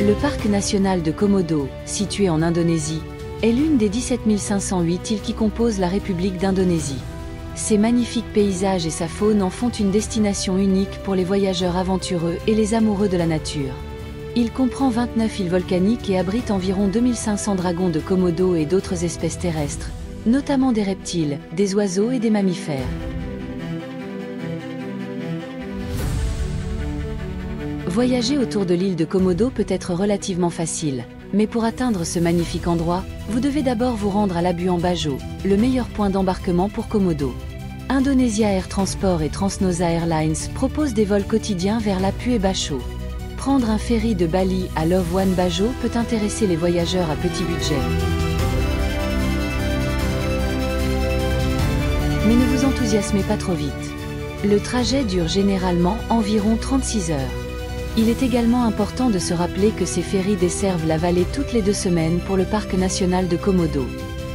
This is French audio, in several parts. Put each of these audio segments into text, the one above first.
Le parc national de Komodo, situé en Indonésie, est l'une des 17 508 îles qui composent la République d'Indonésie. Ses magnifiques paysages et sa faune en font une destination unique pour les voyageurs aventureux et les amoureux de la nature. Il comprend 29 îles volcaniques et abrite environ 2500 dragons de Komodo et d'autres espèces terrestres, notamment des reptiles, des oiseaux et des mammifères. Voyager autour de l'île de Komodo peut être relativement facile, mais pour atteindre ce magnifique endroit, vous devez d'abord vous rendre à Labuan Bajo, le meilleur point d'embarquement pour Komodo. Indonesia Air Transport et Transnosa Airlines proposent des vols quotidiens vers Labuan Bajo. Prendre un ferry de Bali à Labuan Bajo peut intéresser les voyageurs à petit budget. Mais ne vous enthousiasmez pas trop vite. Le trajet dure généralement environ 36 heures. Il est également important de se rappeler que ces ferries desservent la vallée toutes les 2 semaines pour le parc national de Komodo.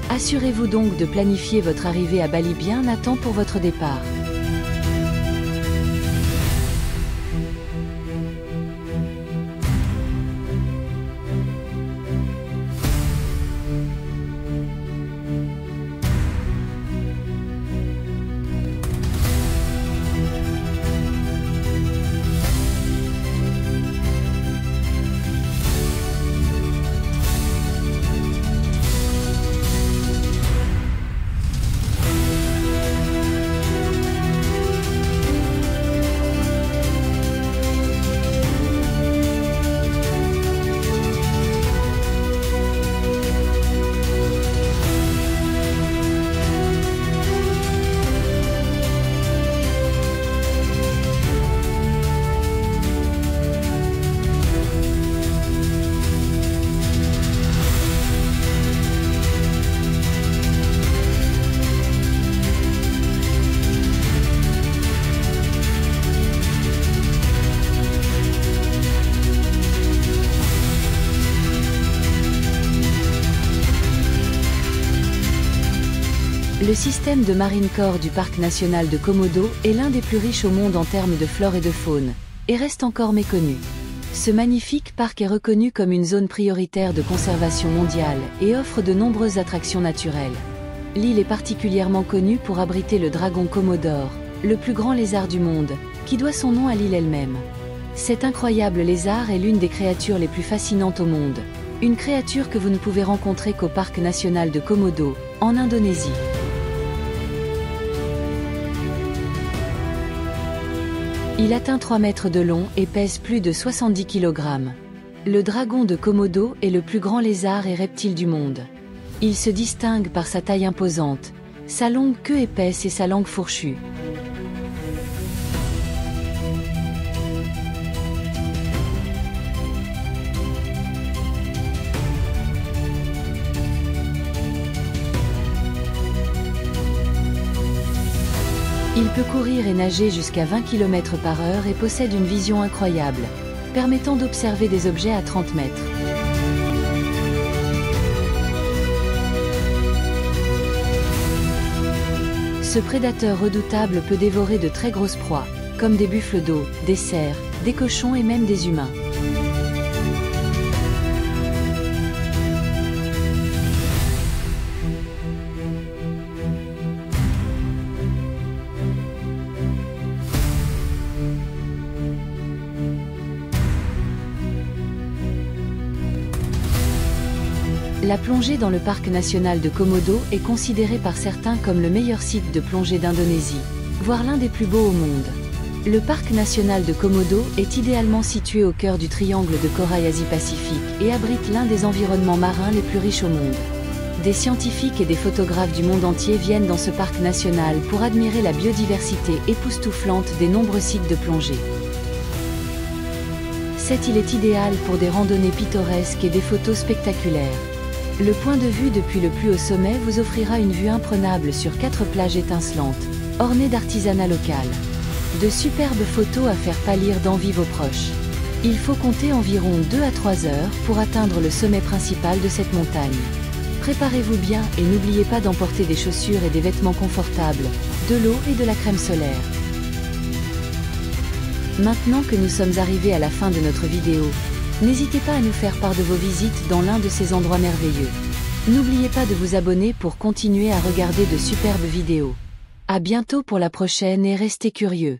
Assurez-vous donc de planifier votre arrivée à Bali bien à temps pour votre départ. Le système de Marine Corps du parc national de Komodo est l'un des plus riches au monde en termes de flore et de faune, et reste encore méconnu. Ce magnifique parc est reconnu comme une zone prioritaire de conservation mondiale et offre de nombreuses attractions naturelles. L'île est particulièrement connue pour abriter le dragon Komodore, le plus grand lézard du monde, qui doit son nom à l'île elle-même. Cet incroyable lézard est l'une des créatures les plus fascinantes au monde, une créature que vous ne pouvez rencontrer qu'au parc national de Komodo, en Indonésie. Il atteint 3 mètres de long et pèse plus de 70 kg. Le dragon de Komodo est le plus grand lézard et reptile du monde. Il se distingue par sa taille imposante, sa longue queue épaisse et sa langue fourchue. Il peut courir et nager jusqu'à 20 km/h et possède une vision incroyable, permettant d'observer des objets à 30 mètres. Ce prédateur redoutable peut dévorer de très grosses proies, comme des buffles d'eau, des cerfs, des cochons et même des humains. La plongée dans le parc national de Komodo est considérée par certains comme le meilleur site de plongée d'Indonésie, voire l'un des plus beaux au monde. Le parc national de Komodo est idéalement situé au cœur du triangle de corail Asie-Pacifique et abrite l'un des environnements marins les plus riches au monde. Des scientifiques et des photographes du monde entier viennent dans ce parc national pour admirer la biodiversité époustouflante des nombreux sites de plongée. Cette île est idéale pour des randonnées pittoresques et des photos spectaculaires. Le point de vue depuis le plus haut sommet vous offrira une vue imprenable sur 4 plages étincelantes, ornées d'artisanat local. De superbes photos à faire pâlir d'envie vos proches. Il faut compter environ 2 à 3 heures pour atteindre le sommet principal de cette montagne. Préparez-vous bien et n'oubliez pas d'emporter des chaussures et des vêtements confortables, de l'eau et de la crème solaire. Maintenant que nous sommes arrivés à la fin de notre vidéo, N'hésitez pas à nous faire part de vos visites dans l'un de ces endroits merveilleux. N'oubliez pas de vous abonner pour continuer à regarder de superbes vidéos. À bientôt pour la prochaine et restez curieux.